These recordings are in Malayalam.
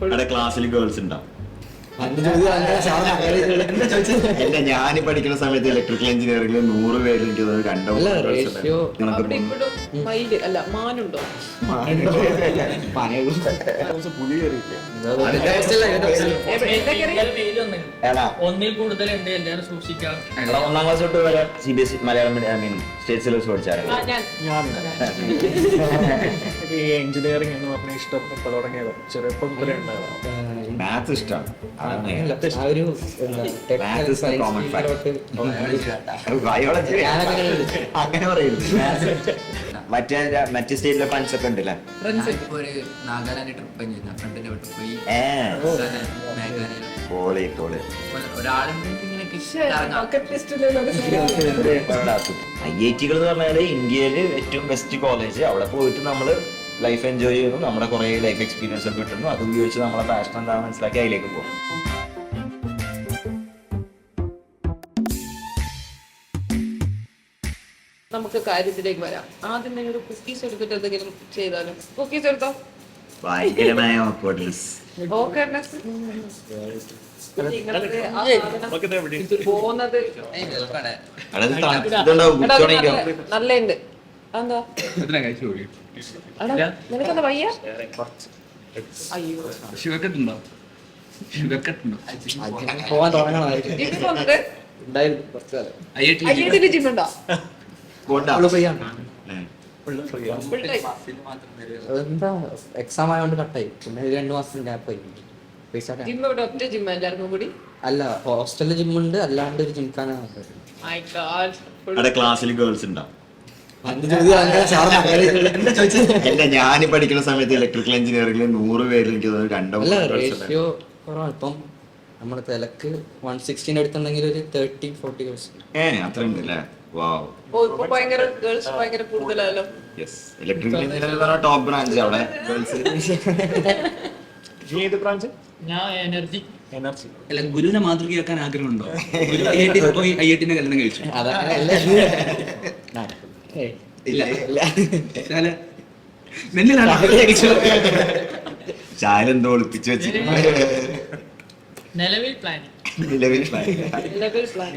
അവിടെ ക്ലാസ്സിൽ ഗേൾസ് ഉണ്ടാവും. അല്ല, ഞാൻ പഠിക്കുന്ന സമയത്ത് ഇലക്ട്രിക്കൽ എഞ്ചിനീയറിംഗിൽ 100 പേര് എനിക്ക് കണ്ടോ. ഒന്നിൽ കൂടുതൽ ഉണ്ട് എല്ലാവരും സൂക്ഷിക്കാം. 1ാം ക്ലാസ് തൊട്ട് വരെ CBSE മലയാളം സ്റ്റേറ്റ് സിലബസ് പഠിച്ചായിരുന്നു. ഈ എഞ്ചിനീയറിംഗ് എന്ന് പറഞ്ഞ ഇഷ്ടം ഇപ്പൊ തുടങ്ങിയത് ചെറുപ്പം മുതലേ ഉണ്ടായിരുന്നു. മാത്സ് ഇഷ്ടമാണ്. അങ്ങനെ പറയുന്നു. മറ്റേ സ്റ്റേറ്റിലെ ഫ്രണ്ട്സ് ഒക്കെ ഉണ്ടല്ലേ? നാഗാലാൻഡ് ട്രിപ്പ് ഫ്രണ്ടിന്റെ വീട്ടിൽ പോയി IIT എന്ന് പറഞ്ഞാല് ഇന്ത്യയില് ഏറ്റവും ബെസ്റ്റ് കോളേജ്. അവിടെ പോയിട്ട് നമ്മള് ലൈഫ് എൻജോയ് ചെയ്യുന്നു, നമ്മുടെ കുറെ ലൈഫ് എക്സ്പീരിയൻസ് ഒക്കെ കിട്ടുന്നു. അത് ഉപയോഗിച്ച് നമ്മളെ പാഷൻ എന്താണെന്ന് മനസ്സിലാക്കി അതിലേക്ക് പോകും. നമുക്ക് കാര്യത്തിലേക്ക് വരാം. ആദ്യം നിങ്ങൾ കുക്കീസ് എടുത്തിട്ട് എന്തെങ്കിലും ചെയ്താലും. കുക്കീസ് എടുത്തോ. ഭയങ്കരമായ awkwardness. പോകുന്നത് നല്ലുണ്ട്. എന്താ നിനക്കെന്താ വയ്യ? അയ്യോ, പോവാൻ തുടങ്ങണം. ജിമ്മുണ്ട് ജിമ്മുണ്ടോ? എന്താ എക്സാം ആയതുകൊണ്ട് കട്ടായി. പിന്നെ 2 മാസം ഗ്യാപ്പായി. ജിം ഇവിടെ ഒറ്റ ജിമ്മ എല്ലാവർക്കും കൂടി? അല്ല, ഹോസ്റ്റലിൽ ജിമ്മുണ്ട്, അല്ലാണ്ട് ഒരു ജിംഖാനാണ്. അവിടെ ക്ലാസ്സിൽ ഗേൾസ് ഉണ്ടാവും. അല്ല, ഞാൻ പഠിക്കുന്ന സമയത്ത് ഇലക്ട്രിക്കൽ എഞ്ചിനീയറിംഗിൽ 100 പേര് എനിക്ക് കണ്ടോ. റേഷ്യോ കുറവാണ്. ഇപ്പം നമ്മുടെ തിലക്ക് 116 എടുത്തുണ്ടെങ്കിൽ ഒരു 30-40 ഗേൾസ്. അത്ര ഉണ്ടല്ലേ? വാവ്. ഭയങ്കര ഗേൾസ് ഭയങ്കര കൂടുതലല്ലോ. ഇലക്ട്രിക്കൽ എഞ്ചിനീയറിംഗ് ടോപ്പ് ബ്രാഞ്ച് അവിടെ ഗേൾസ്. ഏത് ബ്രാഞ്ച്? ഞാൻ എനർജി. അല്ല, ഗുരുവിനെ മാതൃകയാക്കാൻ ആഗ്രഹമുണ്ടോ? IIT പോയി IITന്റെ കല്യാണം കഴിച്ചു. ചായ എന്തോ ഒളിപ്പിച്ചു വെച്ചിട്ടുണ്ട്. നിലവിൽ പ്ലാനിങ്.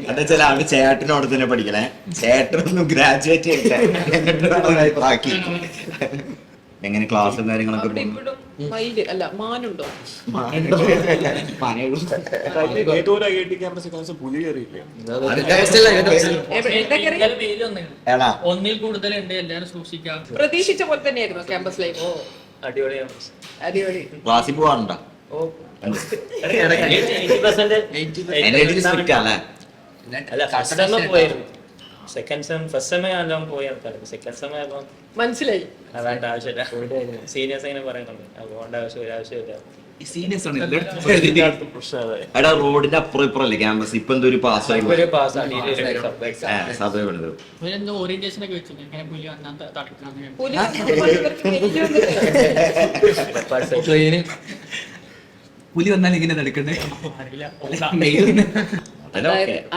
എന്താ വെച്ചാൽ അവര് ചേട്ടനോട് തന്നെ പഠിക്കണേ. ചേട്ടനൊന്നും ഗ്രാജുവേറ്റ് ചെയ്തില്ല. ബാക്കി എങ്ങനെ ക്ലാസ്സും കാര്യങ്ങളൊക്കെ മാനുണ്ടോ? ഏതൊരു IIT ക്യാമ്പസ് പുലി കയറിയില്ലേ? ഒന്നിൽ കൂടുതൽ ഉണ്ട് എല്ലാവരും സൂക്ഷിക്കാം. പ്രതീക്ഷിച്ച പോലെ തന്നെയായിരുന്നു ക്യാമ്പസ് ലൈഫ്. അടിപൊളി. ക്ലാസ്സിൽ പോവാറുണ്ടോ? മനസ്സിലായി. വേണ്ട ആവശ്യമില്ല. സീനിയേഴ്സ് ഇങ്ങനെ പറയുന്നുണ്ട്. പോകേണ്ട ആവശ്യം ഒരാവശ്യമില്ല. എടാ, റോഡിന്റെ അപ്പുറം ഇപ്പുറല്ലേ ക്യാമ്പസ്? ഇപ്പൊ എന്തോ ഒരു പാസ്സായി സഭ പണിത്. ഓറിയന്റേഷൻ ഒക്കെ വെച്ചു. ഇങ്ങനെ പുലി വന്നാൽ തടുക്കാൻ. പുലി വന്നാൽ ഇങ്ങനെ തടുക്കണ്ടേ?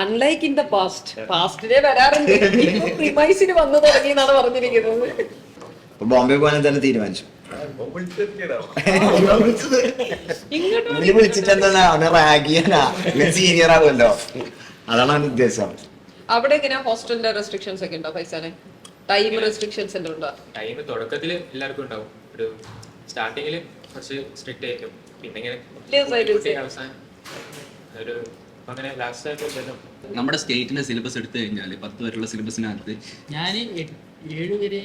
അൺലൈക്ക് ഇൻ ദ പാസ്റ്റിലെ വരാറുണ്ട്. പ്രിമൈസിന് വന്നു തുടങ്ങി എന്നാണ് പറഞ്ഞിരിക്കുന്നത്. ബോംബെ പോകാൻ തന്നെ തീരുമാനിച്ചു. വിളിച്ചിട്ട് എന്താ അവനെ റാഗ് ചെയ്യാനാ? സീനിയർ ആവുമല്ലോ, അതാണ് അവന്റെ ഉദ്ദേശം. അവിടെ എങ്ങനെ ഹോസ്റ്റലിന്റെ റെസ്ട്രിക്ഷൻസ് ഒക്കെ ഉണ്ടോ? പൈസനെ ടൈം റെസ്ട്രിക്ഷൻസ് ഉണ്ടോ? ടൈം തുടക്കത്തിൽ എല്ലാവർക്കും ഉണ്ടാവും. ഒരു സ്റ്റാർട്ടിങ്ങിൽ കുറച്ച് സ്ട്രിക്റ്റ് ആയിരിക്കും. പിന്നെ അവസാനം ഒരു അങ്ങനെ ലാസ്റ്റ് ആയിട്ട് നമ്മുടെ സ്റ്റേറ്റിന്റെ സിലബസ് എടുത്തു കഴിഞ്ഞാൽ 10 വരെയുള്ള സിലബസിനകത്ത് ഞാൻ 7 വരെ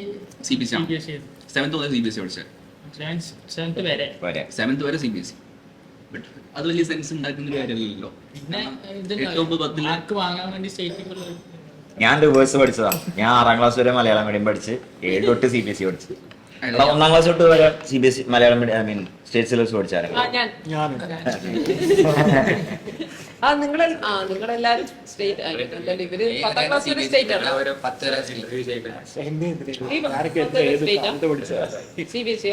CBSE ആണ്. 7th മുതൽ CBSE പഠിച്ചത്. 7th വരെ CBSE. ബട്ട് അത് വലിയ സെൻസ് ഉണ്ടാക്കുന്ന ഒരു കാര്യമല്ലല്ലോ. പിന്നെ മാർക്ക് വാങ്ങാൻ വേണ്ടി സ്റ്റേറ്റ്. ഞാൻ റിവേഴ്സ് പഠിച്ചതാ. ഞാൻ 6ാം ക്ലാസ് വരെ മലയാളം മീഡിയം പഠിച്ച് 7 തൊട്ട് CBSE പഠിച്ചു. 1ാം ക്ലാസ് തൊട്ട് വരെ CBSE Malayalam medium state syllabus പഠിച്ചായിരുന്നു. നിങ്ങളെല്ലാരും സ്റ്റേറ്റ് ആയിട്ടല്ലേ? ഇവര് 10ാം ക്ലാസ് വരെ സ്റ്റേറ്റ് ആണ്. CBSE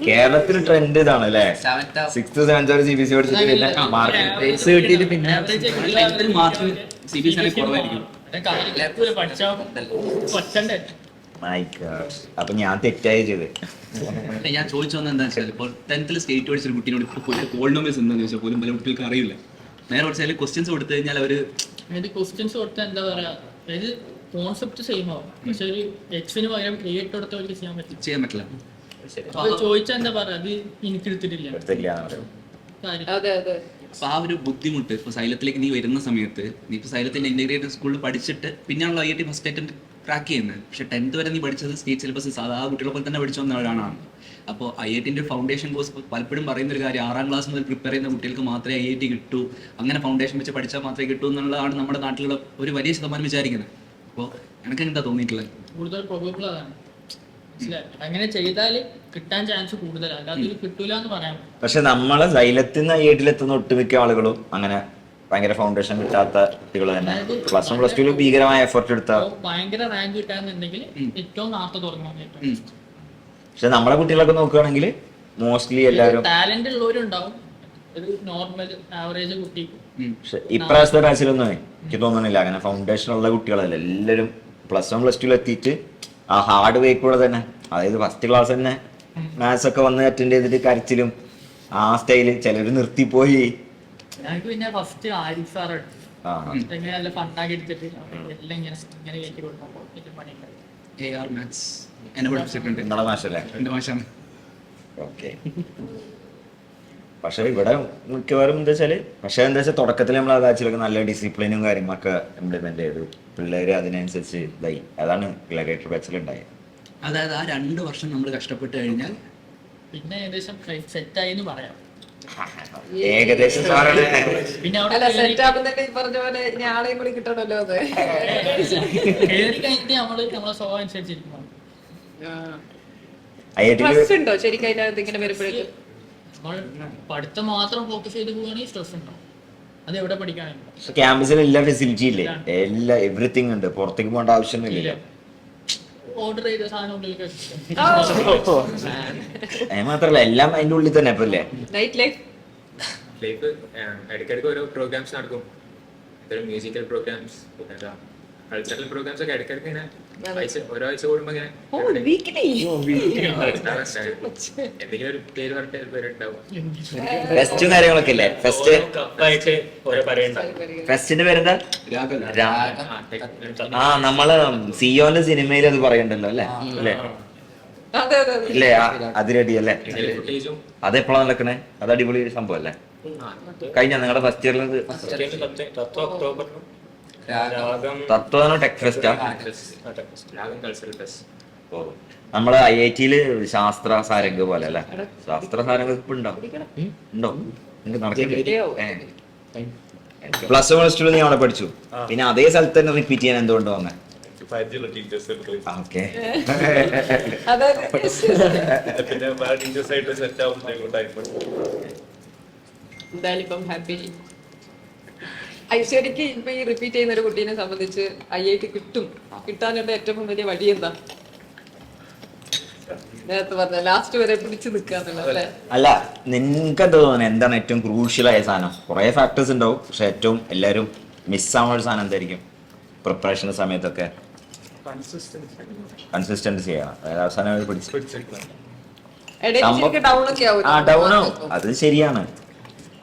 കേരളത്തിൽ ട്രെൻഡ് ഇതാണ് അല്ലേ? 6th 7th വരെ CBSE പഠിച്ചിട്ട് പിന്നെ മാർക്ക് കിട്ടിയിട്ട് പിന്നെ മാർക്ക് CBSE കുറവായിരിക്കും. My God. അപ്പൊ ഞാൻ തെറ്റായി ചെയ്ത്. ഞാൻ ചോദിച്ചു വന്നത് എന്താ വെച്ചാൽ ഇപ്പോൾ 10th സ്റ്റേറ്റ് പഠിച്ചൊരു കുട്ടീനോട് ഇപ്പോൾ പോളിനോമിയൽസ് എന്താണെന്ന് ചോദിച്ചാൽ പോലും പല കുട്ടികൾക്ക് അറിയില്ല. നേരെ കുറച്ചാൽ ക്വസ്റ്റ്യൻസ് കൊടുത്തു കഴിഞ്ഞാൽ അവർ ക്വസ്റ്റ്യൻസ് കൊടുത്താൽ എന്താ പറയാ, അതായത് കോൺസെപ്റ്റ് സെയിം ആവും, പക്ഷെ ഒരു എക്സിന് പകരം ക്രിയേറ്റ് കൊടുത്ത അവർക്ക് ചെയ്യാൻ പറ്റില്ല. അത് ചോദിച്ചാൽ എന്താ പറയാ, അത് എനിക്ക് എടുത്തിട്ടില്ല കാര്യം. അതെ അതെ. അപ്പോൾ ആ ഒരു ബുദ്ധിമുട്ട് ഇപ്പോൾ സൈലത്തിലേക്ക് നീ വരുന്ന സമയത്ത് നീ ഇപ്പോൾ സൈലത്തിൻ്റെ ഇൻ്റഗ്രേറ്റഡ് സ്കൂളിൽ പഠിച്ചിട്ട് പിന്നെയാണല്ലോ IIT ഫസ്റ്റ് അറ്റംപ്റ്റ് ക്രാക്ക് ചെയ്യുന്നത്. പക്ഷേ 10th വരെ നീ പഠിച്ചത് സ്റ്റേറ്റ് സിലബസ് സാധാ കുട്ടികളെ പോലെ തന്നെ പഠിച്ചു വന്ന ഒരാളാണ്. അപ്പോൾ IITൻ്റെ ഫൗണ്ടേഷൻ കോഴ്സ് പലപ്പോഴും പറയുന്ന ഒരു കാര്യം 6ാം ക്ലാസ് മുതൽ പ്രിപ്പയർ ചെയ്യുന്ന കുട്ടികൾക്ക് മാത്രമേ IIT കിട്ടൂ, അങ്ങനെ ഫൗണ്ടേഷൻ വെച്ച് പഠിച്ചാൽ മാത്രമേ കിട്ടൂ എന്നുള്ളതാണ് നമ്മുടെ നാട്ടിലുള്ള ഒരു വലിയ ശതമാനം വിചാരിക്കുന്നത്. അപ്പോൾ എനിക്ക് എന്താ തോന്നിയിട്ടുള്ളത്? കൂടുതൽ പ്രോബബിൾ അതാണ്. അങ്ങനെ ചെയ്താൽ കിട്ടാൻ ചാൻസ് കൂടുതലാണ്, അല്ലാതെ ഇത് കിട്ടൂല എന്ന് പറയാൻ. പക്ഷെ നമ്മളെ സൈലത്തിൽ എത്തുന്ന ഒട്ടുമിക്ക ആളുകളും അങ്ങനെ ഭയങ്കര ഫൗണ്ടേഷൻ കിട്ടാത്ത കുട്ടികൾ തന്നെ പ്ലസ് 1 പ്ലസ് 2 ഭീകരമായ എഫർട്ട് എടുത്ത. ഭയങ്കര റാങ്ക് കിട്ടാന്നുണ്ടെങ്കിൽ ഏറ്റവും നേരത്തെ തുടങ്ങാൻ പറ്റും. പക്ഷെ നമ്മളെ കുട്ടികളൊക്കെ നോക്കുകയാണെങ്കിൽ മോസ്റ്റ്ലി എല്ലാവരും ടാലന്റ് ഉള്ളവരുണ്ടാവും, ഒരു നോർമൽ ആവറേജ് കുട്ടി. പക്ഷെ ഇപ്രാവശ്യത്തെ ബാച്ചിലൊന്നും എനിക്ക് തോന്നുന്നില്ല അങ്ങനെ ഫൗണ്ടേഷൻ ഉള്ള കുട്ടികളല്ല. എല്ലാവരും പ്ലസ് 1 പ്ലസ് 2 എത്തിയിട്ട് ആ ഹാർഡ് വേക്കൂടെ തന്നെ, അതായത് ഫസ്റ്റ് ക്ലാസ് തന്നെ മാത്സ് ഒക്കെ വന്ന് അറ്റൻഡ് ചെയ്തിട്ട് കരച്ചിലും ആ സ്റ്റൈല് ചിലര് നിർത്തിപ്പോയി. ഞങ്ങൾക്ക് പിന്നെ ഫസ്റ്റ് ആരിഫ് സാർ എങ്ങനെ നല്ല ഫണ്ടാക്കി എടുത്തിട്ട് എല്ലാം ഇങ്ങനെ കയറ്റി കൊടുക്കുമ്പോൾ വലിയ പണിയുണ്ടായി. AR മാത്സ് എന്നെ പഠിപ്പിച്ചിട്ടുണ്ട്. നിങ്ങളെ മാഷല്ലേ? എൻ്റെ മാഷാണ്. ഓക്കെ. പക്ഷെ ഇവിടെ മിക്കവാറും എന്താ വെച്ചാല് തുടക്കത്തിൽ നമ്മൾ ആ ബാച്ചിലൊക്കെ നല്ല ഡിസിപ്ലിനും കാര്യങ്ങളൊക്കെ ഇംപ്ലിമെന്റ് ചെയ്തു. പിള്ളേര് അതിനനുസരിച്ച് ഇതായി. അതാണ് ഗ്ലഡിയേറ്റർ ബാച്ചിലുണ്ടായത്. അതായത് ആ 2 വർഷം നമ്മൾ കഷ്ടപ്പെട്ട് കഴിഞ്ഞാൽ പിന്നെ ഏകദേശം സെറ്റായി എന്ന് പറയാം. ഏകദേശം പിന്നെ അല്ല, സെറ്റ് ആകുന്നതിന്റെ ഈ പറഞ്ഞ പോലെ ഇനി ആളെയും കൂടി കിട്ടണല്ലോ. അത് കയറി കഴിഞ്ഞിട്ട് നമ്മളെ സ്വഭാവം അനുസരിച്ചിരിക്കും. സ്ട്രെസ് ഉണ്ടോ ശരിക്കും അതിനകത്ത് ഇങ്ങനെ വരുമ്പോഴേക്കും? നമ്മൾ പഠിത്തം മാത്രം ഫോക്കസ് ചെയ്ത് പോവുകയാണെങ്കിൽ സ്ട്രെസ് ഉണ്ടാവും. അത് എവിടെ പഠിക്കാനുണ്ടോ? ക്യാമ്പസിൽ എല്ലാ ഫെസിലിറ്റി ഇല്ലേ, എവറിത്തിങ് ഉണ്ട്. പുറത്തേക്ക് പോകേണ്ട ആവശ്യമൊന്നുമില്ല. ഓർഡർ ചെയ്ത സാധനം ഉള്ളിലേക്ക് അത് മാത്രല്ല എല്ലാം അതിന്റെ ഉള്ളിൽ തന്നെ. ഇപ്പൊ അല്ലേ നൈറ്റ് ലൈഫ് ഇടയ്ക്കിടയ്ക്ക് ഓരോ പ്രോഗ്രാംസ് നടക്കും, മ്യൂസിക്കൽ പ്രോഗ്രാംസ്, കൾച്ചറൽ പ്രോഗ്രാംസ് ഒക്കെ ഇടയ്ക്കിടയ്ക്ക് ഇങ്ങനെ ഓരോ ആഴ്ച കൂടുമ്പോ ഇങ്ങനെ എന്തെങ്കിലും ഒരു പേര് പറഞ്ഞിട്ട് പേരുണ്ടാവും. ഫെസ്റ്റും കാര്യങ്ങളൊക്കെ ഇല്ലേ? കപ്പായിട്ട് ഓരോ പറയുണ്ടാവും. ഫെസ്റ്റിന്റെ പേരെന്താ? ആ നമ്മള് സിയോന്റെ സിനിമയിൽ അത് പറയണ്ടല്ലോ അല്ലേ? അല്ലേ അതെ അതെ അതെ. ഇല്ലേ? അതിരടി അല്ലേ? ഫുട്ടേജും അതെപ്പോഴാ നടക്കണേ? അത് അടിപൊളി ഒരു സംഭവം അല്ലേ? കഴിഞ്ഞ നിങ്ങളുടെ ഫസ്റ്റ് ഇയറിൽ ഒക്ടോബറിലും തത്വമാണോ ടെക് ഫെസ്റ്റാ? Cultural fest. ഓ, നമ്മള് IIT-ല് ശാസ്ത്ര സാരംഗ് പോലെ അല്ലേ? ശാസ്ത്ര സാരംഗ് ഇപ്പൊ ഉണ്ടോ? നിങ്ങൾക്ക് നടക്കില്ലേ? പ്ലസ് 1 പ്ലസ് 2 നീ അവിടെ പഠിച്ചു, പിന്നെ അതേ സ്ഥലത്ത് തന്നെ റിപ്പീറ്റ് ചെയ്യാൻ എന്തുകൊണ്ട് വന്നേ? ഓക്കെ. അതെ എന്തായാലും ഇപ്പം ഹാപ്പി. ഐശ്വര്യക്ക് ഇപ്പൊ ഈ റിപ്പീറ്റ് ചെയ്യുന്ന ഒരു കുട്ടീനെ സംബന്ധിച്ച് IIT കിട്ടാനുള്ള ഏറ്റവും വലിയ വഴി എന്താ? നേരത്തെ പറഞ്ഞ ലാസ്റ്റ് വരെ പിടിച്ചു നിൽക്കാന്നുള്ളതല്ലേ? അല്ല, നിനക്ക് എന്താ തോന്നുന്നത് എന്താണ് ഏറ്റവും ക്രൂഷ്യൽ ആയ സാധനം? കുറെ ഫാക്ടേഴ്സ് ഉണ്ടാവും, പക്ഷെ ഏറ്റവും എല്ലാവരും മിസ്സാവുന്ന ഒരു സാധനം എന്തായിരിക്കും? പ്രിപ്പറേഷന്റെ സമയത്തൊക്കെ കൺസിസ്റ്റൻസി ചെയ്യണം. അതായത് അവസാനം ഡൗൺ ഒക്കെ ആവും. ഡൗൺ ആവും, അത് ശരിയാണ്.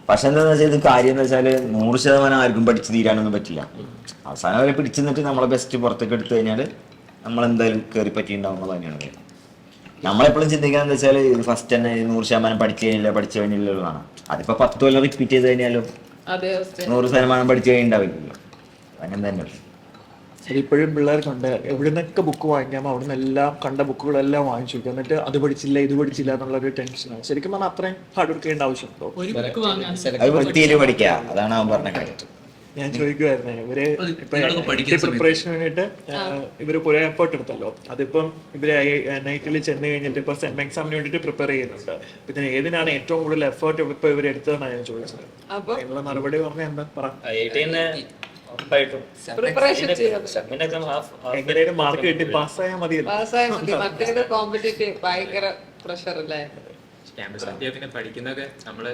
പക്ഷെ എന്താന്ന് വെച്ചാൽ ഇത് കാര്യം എന്ന് വെച്ചാൽ 100% ആർക്കും പഠിച്ചു തീരാനൊന്നും പറ്റില്ല. അവസാനം വരെ പിടിച്ചു നിന്നിട്ട് നമ്മളെ ബെസ്റ്റ് പുറത്തേക്ക് എടുത്തു കഴിഞ്ഞാൽ നമ്മളെന്തായാലും കയറി പറ്റിയിട്ടുണ്ടാവുന്ന തന്നെയാണ്. നമ്മളെപ്പോഴും ചിന്തിക്കുന്നത് എന്താ വെച്ചാൽ ഇത് ഫസ്റ്റ് തന്നെ 100% പഠിച്ചു കഴിഞ്ഞില്ലെന്നാണ്. അതിപ്പോ 10 കൊല്ലം റിപ്പീറ്റ് ചെയ്ത് കഴിഞ്ഞാലും 100% പഠിച്ചു കഴിഞ്ഞിട്ടുണ്ടാവില്ലല്ലോ. അങ്ങനെ തന്നെ ഇപ്പോഴും പിള്ളേർക്കുണ്ട് എവിടുന്നൊക്കെ ബുക്ക് വാങ്ങിക്കാമോ അവിടുന്ന് എല്ലാം കണ്ട ബുക്കുകളെല്ലാം വാങ്ങിച്ചു വെക്കും, എന്നിട്ട് അത് പഠിച്ചില്ല ഇത് പഠിച്ചില്ല എന്നുള്ളൊരു ടെൻഷനാണ്. ശരിക്കും പറഞ്ഞാൽ അത്രയും ഹാർഡ് വർക്ക് ചെയ്യേണ്ട ആവശ്യമുണ്ടോ? ഒരു ബുക്ക് വാങ്ങാൻ അത് വൃത്തിയിൽ പഠിക്കുക, അതാണ് അവൻ പറഞ്ഞ കാര്യം. ഞാൻ ചോദിക്കുമായിരുന്നേ, ഇവര് പ്രിപ്പറേഷന് വേണ്ടിയിട്ട് ഇവര് കുറെ എഫേർട്ട് എടുത്തല്ലോ. അതിപ്പം ഇവര് നൈറ്റിൽ ചെന്ന് കഴിഞ്ഞിട്ട് ഇപ്പൊ സെം എക്സാമിന് വേണ്ടിട്ട് പ്രിപ്പയർ ചെയ്യുന്നുണ്ട്. പിന്നെ ഏതിനാണ് ഏറ്റവും കൂടുതൽ എഫേർട്ട് ഇപ്പൊ ഇവർ എടുത്തതെന്നാണ് ഞാൻ ചോദിച്ചത്. അതിനുള്ള മറുപടി പറഞ്ഞാൽ എന്താ പറ? എങ്ങനെയും മാർക്ക് കിട്ടി പാസ്സായാൽ മതിയല്ലോ. കോമ്പറ്റീറ്റീവ് ഭയങ്കര പ്രഷർ അല്ലേ? ക്യാമ്പസ് പിന്നെ പഠിക്കുന്നതൊക്കെ നമ്മള്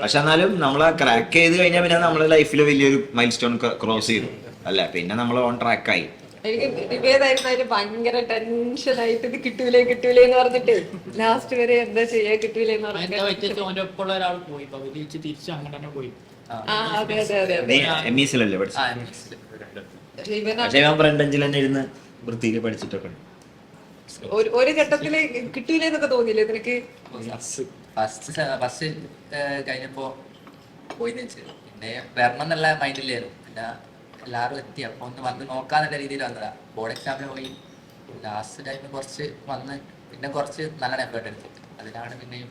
പക്ഷെ എന്നാലും നമ്മളെ ക്രാക്ക് ചെയ്ത് കഴിഞ്ഞാൽ പിന്നെ നമ്മുടെ ലൈഫിൽ വലിയൊരു മൈൽ സ്റ്റോൺ ക്രോസ് ചെയ്തു. അല്ല പിന്നെ നമ്മൾ ഓൺ ട്രാക്കായി. എനിക്ക് നിവേദായിരുന്നു ഭയങ്കര ടെൻഷനായിട്ട് ഇത് കിട്ടൂലേ എന്ന് പറഞ്ഞിട്ട് ലാസ്റ്റ് വരെ എന്താ ചെയ്യാ കിട്ടൂലെന്ന് അതിന്റെ വ്യത്യസ്തം ഓന്റെ ഒപ്പമുള്ള ഒരാൾ പോയി തിരിച്ച് അങ്ങനെ തന്നെ പോയി. അതെ അതെ അതെ നീ അതെ MES-ലല്ലേ പഠിച്ചത്? പക്ഷേ ഞാൻ ഫ്രണ്ട് ബെഞ്ചിൽ തന്നെ ഇരുന്ന് വൃത്തിയിൽ പഠിച്ചിട്ടൊക്കെ ഉണ്ട്. ഒരു ഘട്ടത്തില് കിട്ടൂലെന്നൊക്കെ തോന്നിയില്ലേ നിനക്ക്? ഫസ്റ്റ് കഴിഞ്ഞപ്പോ പോയി വെച്ച് പിന്നെ വരണം എന്നുള്ള മൈൻഡിലായിരുന്നു. പിന്നെ എല്ലാവരും എത്തി അപ്പൊ ഒന്ന് വന്ന് നോക്കാന്നുള്ള രീതിയിൽ വന്നതാ. ബോർഡ് എക്സാമിന് പോയി ലാസ്റ്റ് ടൈമിൽ കുറച്ച് വന്ന് പിന്നെ കുറച്ച് നല്ല എഫേർട്ട് എടുത്തു. അതിലാണ് പിന്നെയും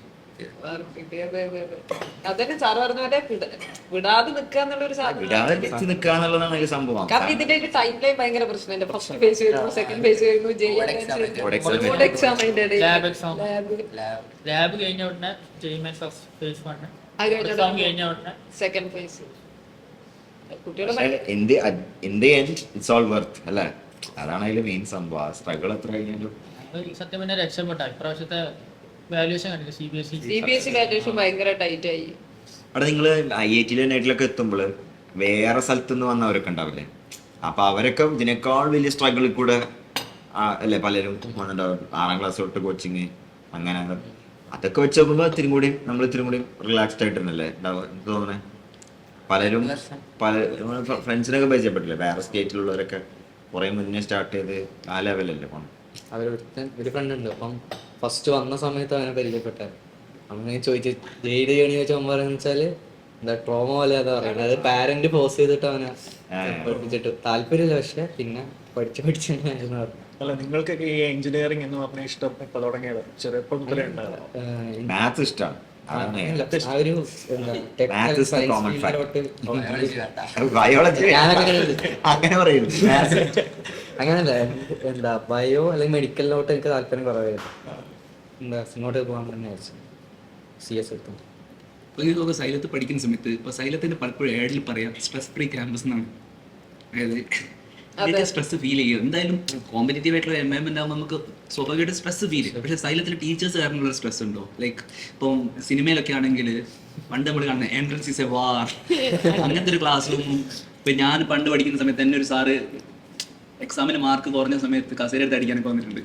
അതന്നെ സാറ് പറഞ്ഞ പോലെ വിടാതെ നിക്കുക എന്നുള്ളൊരു വിടാതെ വെച്ച് നിൽക്കുക എന്നുള്ളതാണ് ഒരു സംഭവം. കാരണം ഇതിന്റെ ഒരു ടൈം ലൈൻ ഭയങ്കര പ്രശ്നമുണ്ട്. ഫസ്റ്റ് ഫേസ് വരുന്നു, സെക്കൻഡ് ഫേസ് വരുന്നു, ബോർഡ് എക്സാം അതിന്റെ ഇടയിൽ ലാബ് കഴിഞ്ഞ ഉടനെ ജെയ്മെൻ ഫസ്റ്റ് ഫേസ് 1, അത് എക്സാം കഴിഞ്ഞ ഉടനെ സെക്കൻഡ് ഫേസ്. കുട്ടികളെ in the end it's all worth അല്ലേ? അതാണ് അതിൽ മെയിൻ സംഭവം. സ്ട്രഗിൾ എത്ര കഴിഞ്ഞാലും സത്യം പിന്നെ രക്ഷപ്പെട്ട ഇപ്രാവശ്യത്തെ വാല്യൂഷൻ കണ്ടില്ല CBSE വാല്യൂഷൻ ഭയങ്കര ടൈറ്റ് ആയി. അവിടെ നിങ്ങള് IIT നെറ്റിലൊക്കെ എത്തുമ്പോൾ വേറെ സ്ഥലത്തു നിന്ന് വന്നവരൊക്കെ ഉണ്ടാവില്ലേ? അപ്പൊ അവരൊക്കെ ഇതിനേക്കാൾ വലിയ സ്ട്രഗിളിൽ കൂടെ അല്ലേ പലരും വന്നിട്ടുണ്ടാവും. 6ാം ക്ലാസ് തൊട്ട് കോച്ചിങ് അങ്ങനെ അതൊക്കെ വെച്ച് നോക്കുമ്പോൾ ഇത്തിരി കൂടി റിലാക്സ്ഡ് ആയിട്ടിരുന്നല്ലേ തോന്നണേ? പലരും ഫ്രണ്ട്സിനൊക്കെ പരിചയപ്പെട്ടില്ലേ? വേറെ സ്റ്റേറ്റിലുള്ളവരൊക്കെ കുറെ മുന്നേ സ്റ്റാർട്ട് ചെയ്ത് ആ ലെവലല്ലേ പോണം. ഒരു ഫ്രണ്ട് ഉണ്ട്. അപ്പം ഫസ്റ്റ് വന്ന സമയത്ത് അവനെ പരിചയപ്പെട്ട അങ്ങനെ ചോദിച്ചു ജെയ്ഡ് ചെയ്യണി ചോദിച്ചാൽ അവൻ പറയുന്നത് വെച്ചാല് എന്താ ട്രോമ പോലെ അതാ പറയുന്നത്. അത് പാരന്റ് ഫോഴ്സ് ചെയ്തിട്ട് അവനെ പഠിപ്പിച്ചിട്ട് താല്പര്യമില്ല. പക്ഷെ പിന്നെ പഠിച്ചു അല്ല നിങ്ങൾക്കൊക്കെ ഈ എഞ്ചിനീയറിംഗ് എന്ന് പറഞ്ഞ ഇഷ്ടം ഇപ്പൊ തുടങ്ങിയത് ചെറുപ്പം മുതലേ ഉണ്ടാകും? മാത്സ് ഇഷ്ടമാണ്. ആ ഒരു ബയോളജി അങ്ങനെ പറയുന്നു. അങ്ങനല്ല എന്താ ബയോ അല്ലെങ്കിൽ മെഡിക്കലിലോട്ട് എനിക്ക് താല്പര്യം കുറവായിരുന്നു. എന്താ ഇങ്ങോട്ട് പോകാൻ തന്നെ CS എടുത്തു. അപ്പോൾ സൈലത്ത് പഠിക്കുന്ന സമയത്ത് ഇപ്പോൾ സൈലത്തിന്റെ പലപ്പോഴും ഏഡിൽ പറയാം സ്ട്രെസ് ഫ്രീ ക്യാമ്പസ് എന്നാണ്. അതായത് സ്ട്രെസ് ഫീൽ ചെയ്യും. എന്തായാലും കോമ്പറ്റേറ്റീവ് ആയിട്ടുള്ള എൻവയൺമെന്റ് ആകുമ്പോൾ നമുക്ക് സ്വാഭാവികമായിട്ട് സ്ട്രെസ് ഫീൽ ചെയ്യും. പക്ഷേ സൈലത്തിൽ ടീച്ചേഴ്സ് കാരണമുള്ള സ്ട്രെസ് ഉണ്ടോ? ലൈക്ക് ഇപ്പം സിനിമയിലൊക്കെ ആണെങ്കിൽ പണ്ട് നമ്മൾ കാണുന്ന എൻട്രൻസ് ഈസ് എ വാർ അങ്ങനത്തെ ഒരു ക്ലാസ് റൂമും. ഇപ്പം ഞാൻ പണ്ട് പഠിക്കുന്ന സമയത്ത് തന്നെ ഒരു സാറ് എക്സാമിന് മാർക്ക് കുറഞ്ഞ സമയത്ത് കസേര എടുത്ത് അടിക്കാനൊക്കെ വന്നിട്ടുണ്ട്.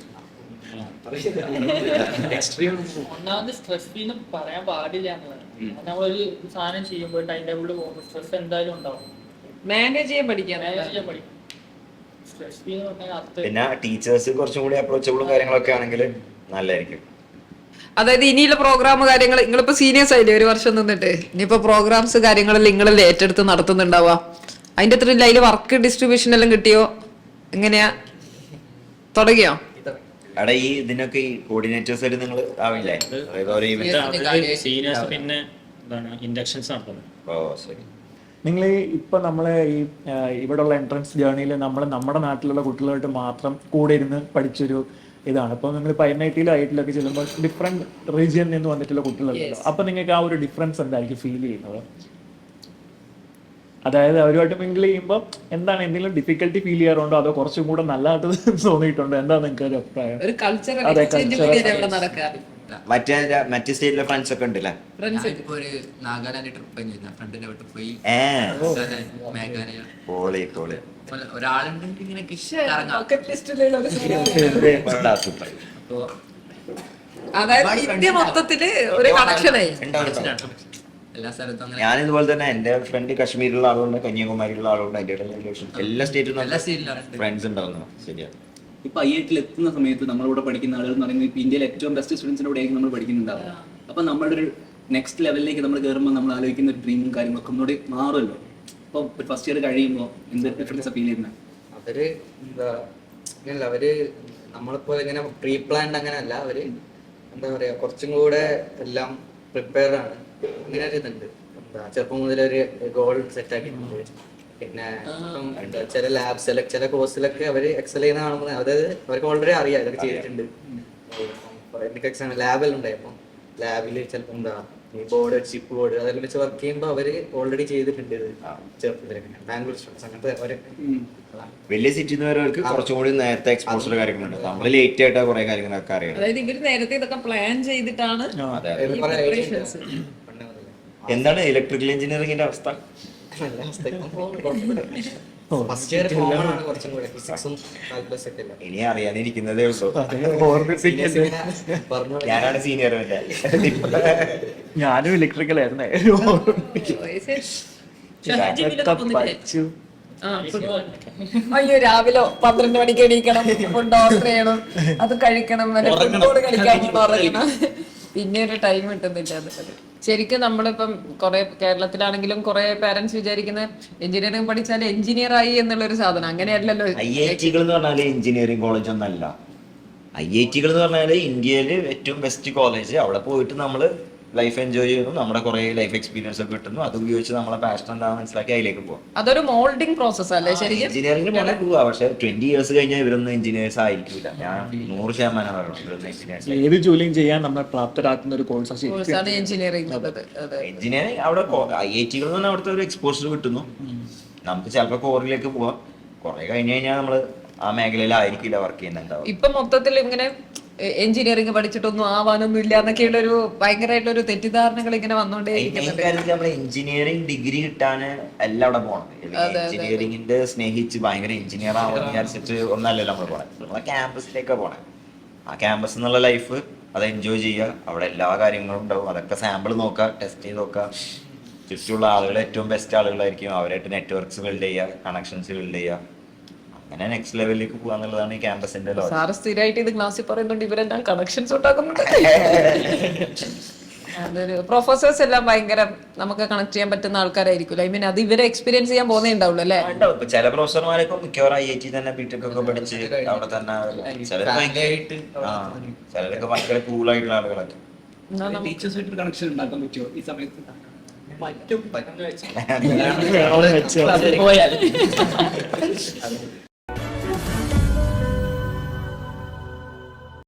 ഒന്നാമത് സ്ട്രെസ് ഫീന്ന് പറയാൻ പാടില്ല എന്നുള്ളതാണ്. നമ്മളൊരു സാധനം ചെയ്യുമ്പോൾ ടൈം ടേബിളിൽ പോകുമ്പോൾ സ്ട്രെസ് എന്തായാലും ഉണ്ടാവും. മാനേജ് ചെയ്യാൻ പഠിക്കാം. സ്ട്രെസ് ഫീ എന്ന് പറഞ്ഞാൽ പിന്നെ ടീച്ചേഴ്സ് കുറച്ചും കൂടി അപ്രോച്ചബിളും കാര്യങ്ങളൊക്കെ ആണെങ്കിൽ നല്ലതായിരിക്കും. അതായത് ഇനിയുള്ള പ്രോഗ്രാം കാര്യങ്ങൾ നിങ്ങളിപ്പോ സീനിയേഴ്സ് ആയില്ലേ ഒരു വർഷം നിന്നിട്ട്, ഇനിയിപ്പോ പ്രോഗ്രാംസ് കാര്യങ്ങളെല്ലാം നിങ്ങളല്ലേ ഏറ്റെടുത്ത് നടത്തുന്നുണ്ടാവുക. അതിന്റെ അത്ര അതിൽ വർക്ക് ഡിസ്ട്രിബ്യൂഷൻ എല്ലാം കിട്ടിയോ? എങ്ങനെയാ തുടങ്ങിയോ? അവിടെ ഈ ഇതിനൊക്കെ ഈ കോർഡിനേറ്റേഴ്സ് ആയിട്ട് നിങ്ങൾ ആവില്ലേ? സീനിയേഴ്സ് പിന്നെ ഇൻഡക്ഷൻസ് നടത്തുന്നത്. ഓ ശരി. നിങ്ങൾ ഇപ്പൊ നമ്മളെ ഈ ഇവിടെയുള്ള എൻട്രൻസ് ജേർണിയിൽ നമ്മൾ നമ്മുടെ നാട്ടിലുള്ള കുട്ടികളായിട്ട് മാത്രം കൂടെ ഇരുന്ന് പഠിച്ചൊരു ഇതാണ്. അപ്പോൾ നിങ്ങൾ ഇപ്പോൾ NIT-ലും IIT-ലൊക്കെ ചെല്ലുമ്പോൾ ഡിഫറെന്റ് റീജിയനിൽ നിന്ന് വന്നിട്ടുള്ള കുട്ടികളുണ്ടല്ലോ. അപ്പൊ നിങ്ങൾക്ക് ആ ഒരു ഡിഫറൻസ് എന്തായിരിക്കും ഫീൽ ചെയ്യുന്നത്? അതായത് അവരുമായിട്ട് മിങ്കിൾ ചെയ്യുമ്പോൾ എന്താണ് എന്തെങ്കിലും ഡിഫിക്കൽട്ടി ഫീൽ ചെയ്യാറുണ്ടോ, അതോ കുറച്ചും കൂടെ നല്ലതായിട്ട് തോന്നിയിട്ടുണ്ടോ? എന്താ നിങ്ങൾക്ക് ഒരു അഭിപ്രായം? ഒരു കൾച്ചറൽ എക്സ്ചേഞ്ച് കൂടിയാണ് ഇവിടെ നടക്കാറ്. മറ്റേ സ്റ്റേറ്റിലെ ഫ്രണ്ട്സ് ഒക്കെ ഉണ്ടല്ലേ? ഒരു നാഗാലാൻഡ് ട്രിപ്പ് കഴിഞ്ഞ ഫ്രണ്ടിന്റെ വീട്ടിൽ പോയി മേഘാലയ ഒരാളുണ്ടെങ്കിൽ ഇങ്ങനെ അതായത് ഇന്ത്യ മൊത്തത്തില് ഒരു കണക്ഷനായി. എല്ലാ സ്ഥലത്തും അങ്ങനെ ഞാൻ ഇതുപോലെ തന്നെ എന്റെ ഫ്രണ്ട് കാശ്മീരിലുള്ള ആളുണ്ട്, കന്യാകുമാരിയിലുള്ള ആളുണ്ട്, അതിന്റെ എല്ലാ സ്റ്റേറ്റിലും ഫ്രണ്ട്സ് ഉണ്ടാവുന്നു. ശരിയാണ്. ഇപ്പൊ IIT-ൽ എത്തുന്ന സമയത്ത് നമ്മളിവിടെ പഠിക്കുന്ന ആളുകൾ എന്ന് പറയുന്നത് ഇന്ത്യയിലെ ഏറ്റവും ബെസ്റ്റ് സ്റ്റുഡൻസിന്റെ കൂടെ ആയിരിക്കും നമ്മൾ പഠിക്കുന്നുണ്ടാവുക. അപ്പൊ നമ്മുടെ ഒരു നെക്സ്റ്റ് ലെവലിലേക്ക് നമ്മൾ കയറുമ്പോൾ നമ്മൾ ആലോചിക്കുന്ന ഒരു ഡ്രീമും കാര്യങ്ങളൊക്കെ ഒന്നുകൂടി മാറുമല്ലോ. അപ്പൊ ഫസ്റ്റ് ഇയർ കഴിയുമ്പോൾ എന്ത് ഡിഫറൻസ് ഫീൽ ചെയ്യുന്നത്? അവര് എന്താ അങ്ങനല്ല, അവര് നമ്മളിപ്പോ ഇങ്ങനെ പ്രീ പ്ലാൻഡ് അങ്ങനെയല്ല. അവര് എന്താ പറയാ കുറച്ചും കൂടെ എല്ലാം പ്രിപ്പയർഡ് ആണ്. അങ്ങനെ ഒരു ഇതുണ്ട്. എന്താ ചെറുപ്പം മുതലൊരു ഗോൾ സെറ്റ് ആക്കിയിട്ടുണ്ട്. പിന്നെ ചില ലാബ്സിലൊക്കെ ചില കോഴ്സിലൊക്കെ അവർ എക്സൽ ചെയ്യുന്ന കാണുമ്പോൾ അതായത് അവർക്ക് ഓൾറെഡി അറിയാം ഇതൊക്കെ ചെയ്തിട്ടുണ്ട്. എനിക്ക് എക്സാം ലാബെല്ലാം ഉണ്ടായി. അപ്പം ലാബിൽ ചിലപ്പോൾ എന്താ ഈ ബോർഡ് ചിപ്പ് ബോർഡ് അതെല്ലാം വെച്ച് വർക്ക് ചെയ്യുമ്പോൾ അവർ ഓൾറെഡി ചെയ്തിട്ടുണ്ട്. ഇത് ചെറുപ്പത്തിലൊക്കെ ബാംഗ്ലൂർ സ്റ്റുഡൻസ് അങ്ങനത്തെ അവരൊക്കെ വലിയ സിറ്റിയിൽ നിന്ന് വരവർക്ക് കുറച്ചും കൂടി നേരത്തെ എക്സ്പോഷർ കാര്യങ്ങളുണ്ട്. നമ്മൾ ലേറ്റ് ആയിട്ടാണ് കുറെ കാര്യങ്ങളൊക്കെ അറിയാം. അതായത് ഇവര് നേരത്തെ ഇതൊക്കെ പ്ലാൻ ചെയ്തിട്ടാണ്. എന്താണ് ഇലക്ട്രിക്കൽ എഞ്ചിനീയറിംഗിന്റെ അവസ്ഥ? ഫസ്റ്റ് ഇയർ കോമൺ ആണ് കുറച്ചും കൂടെ ഫിസിക്സും കാൽക്കുലസ് ഒക്കെ അല്ലേ. ഇനി അറിയാനിരിക്കുന്നതേ ഉള്ളൂ. പറഞ്ഞു ഞാനാണ് സീനിയർ. ഞാനും ഇലക്ട്രിക്കൽ ആയിരുന്നേ. അയ്യോ രാവിലെ 12 മണിക്ക് എണീക്കണം, ഫുഡ് ഓർഡർ ചെയ്യണം, അത് കഴിക്കണം, ഫുട്ബോൾ കളിക്കാൻ ഉറങ്ങണം, പിന്നെ ഒരു ടൈം കിട്ടുന്നില്ല. അത് ശരിക്കും നമ്മളിപ്പം കുറെ കേരളത്തിലാണെങ്കിലും കുറെ പേരൻസ് വിചാരിക്കുന്ന എഞ്ചിനീയറിംഗ് പഠിച്ചാൽ എഞ്ചിനീയർ ആയി എന്നുള്ളൊരു സാധനം. അങ്ങനെയല്ലല്ലോ. IIT കൾ എന്ന് പറഞ്ഞാല് എഞ്ചിനീയറിംഗ് കോളേജ് ഒന്നല്ല. IIT കൾ എന്ന് പറഞ്ഞാല് ഇന്ത്യയില് ഏറ്റവും ബെസ്റ്റ് കോളേജ്. അവിടെ പോയിട്ട് നമ്മള് ലൈഫ് എൻജോയ് ചെയ്യുന്നു, നമ്മുടെ കുറെ ലൈഫ് എക്സ്പീരിയൻസ് ഒക്കെ കിട്ടുന്നു. അത് ഉപയോഗിച്ച് നമ്മളെ പാഷൻ എന്താണെന്ന് മനസ്സിലാക്കി അതിലേക്ക് പോകാം. അതൊരു മോൾഡിംഗ് പ്രോസസ് അല്ലേ ശരിക്കും? എഞ്ചിനീയറിംഗിന് പോലെ പോവാ. പക്ഷെ 20 years കഴിഞ്ഞാൽ ഇവരൊന്നും എഞ്ചിനീയേഴ്സ് ആയിരിക്കില്ല. ഞാൻ 100% പറയണം, ഇവരൊന്നും എഞ്ചിനീയേഴ്സ്. ഏത് ജോലിയും ചെയ്യാൻ നമ്മളെ പ്രാപ്തരാക്കുന്ന ഒരു കോഴ്സാണ് കോഴ്സാണ് എഞ്ചിനീയറിംഗ്. എഞ്ചിനീയറിംഗ് അവിടെ IIT കളിൽ നിന്ന് അവിടുത്തെ ഒരു എക്സ്പോഷർ കിട്ടുന്നു. നമുക്ക് ചിലപ്പോൾ കോറിലേക്ക് പോവാം. കുറെ കഴിഞ്ഞ് കഴിഞ്ഞാൽ നമ്മള് ആ മേഖലയിലായിരിക്കില്ല വർക്ക് ചെയ്യുന്നുണ്ടാവും. ഇപ്പൊ മൊത്തത്തിൽ ഇങ്ങനെ എഞ്ചിനീയറിംഗ് പഠിച്ചിട്ടൊന്നും ആവാനൊന്നും ഇല്ല എന്നൊക്കെയുള്ള ഒരു ഭയങ്കരമായിട്ടുള്ള ഒരു തെറ്റിദ്ധാരണകൾ ഇങ്ങനെ വന്നോണ്ടേ നമ്മള് എഞ്ചിനീയറിംഗ് ഡിഗ്രി കിട്ടാന് എല്ലാം അവിടെ പോണം. എഞ്ചിനീയറിംഗിന്റെ സ്നേഹിച്ച് ഭയങ്കര എഞ്ചിനീയർ ആവാന്ന് വിചാരിച്ചിട്ട് ഒന്നല്ലല്ലോ നമ്മൾ പോണേ. നമ്മളെ ക്യാമ്പസിലേക്കാണ് പോണേ. ആ ക്യാമ്പസ് എന്നുള്ള ലൈഫ് അത് എൻജോയ് ചെയ്യുക. അവിടെ എല്ലാ കാര്യങ്ങളും ഉണ്ടാവും. അതൊക്കെ സാമ്പിൾ നോക്കുക, ടെസ്റ്റ് ചെയ്ത് നോക്കുക. ചുറ്റുമുള്ള ആളുകൾ ഏറ്റവും ബെസ്റ്റ് ആളുകളായിരിക്കും. അവരായിട്ട് നെറ്റ്വർക്ക്സ് ബിൽഡ് ചെയ്യുക, കണക്ഷൻസ് ബിൽഡ് ചെയ്യുക. അങ്ങനെ നെക്സ്റ്റ് ലെവലിലേക്ക് പോകുക എന്നുള്ളതാണ് ഈ ക്യാമ്പസിന്റെ ലോകം. സാറ് സ്ഥിരമായിട്ട് ഇത് ക്ലാസ്സിൽ പറയുന്നുണ്ട്, ഇവരെല്ലാം കണക്ഷൻസ് ഉണ്ടാക്കുന്നുണ്ട്. അതൊരു പ്രൊഫസേഴ്സ് എല്ലാം ഭയങ്കര നമുക്ക് കണക്ട് ചെയ്യാൻ പറ്റുന്ന ആൾക്കാരായിരിക്കും. ഐ മീൻ അത് ഇവരെ എക്സ്പീരിയൻസ് ചെയ്യാൻ പോകുന്നേ ഉണ്ടാവുള്ളൂ അല്ലേ? ഉണ്ടാവും. ഇപ്പൊ ചില പ്രൊഫസർമാരൊക്കെ മിക്കവാറും IIT തന്നെ ബിടെക് ഒക്കെ പഠിച്ച് അവിടെ തന്നെ ചിലരൊക്കെ ഭയങ്കര കൂളായിട്ടുള്ള ആളുകളൊക്കെ. ടീച്ചേഴ്സായിട്ട് കണക്ഷൻ ഉണ്ടാക്കാൻ പറ്റുമോ ഈ സമയത്ത്? പറ്റും. വെച്ചോ. പോയാൽ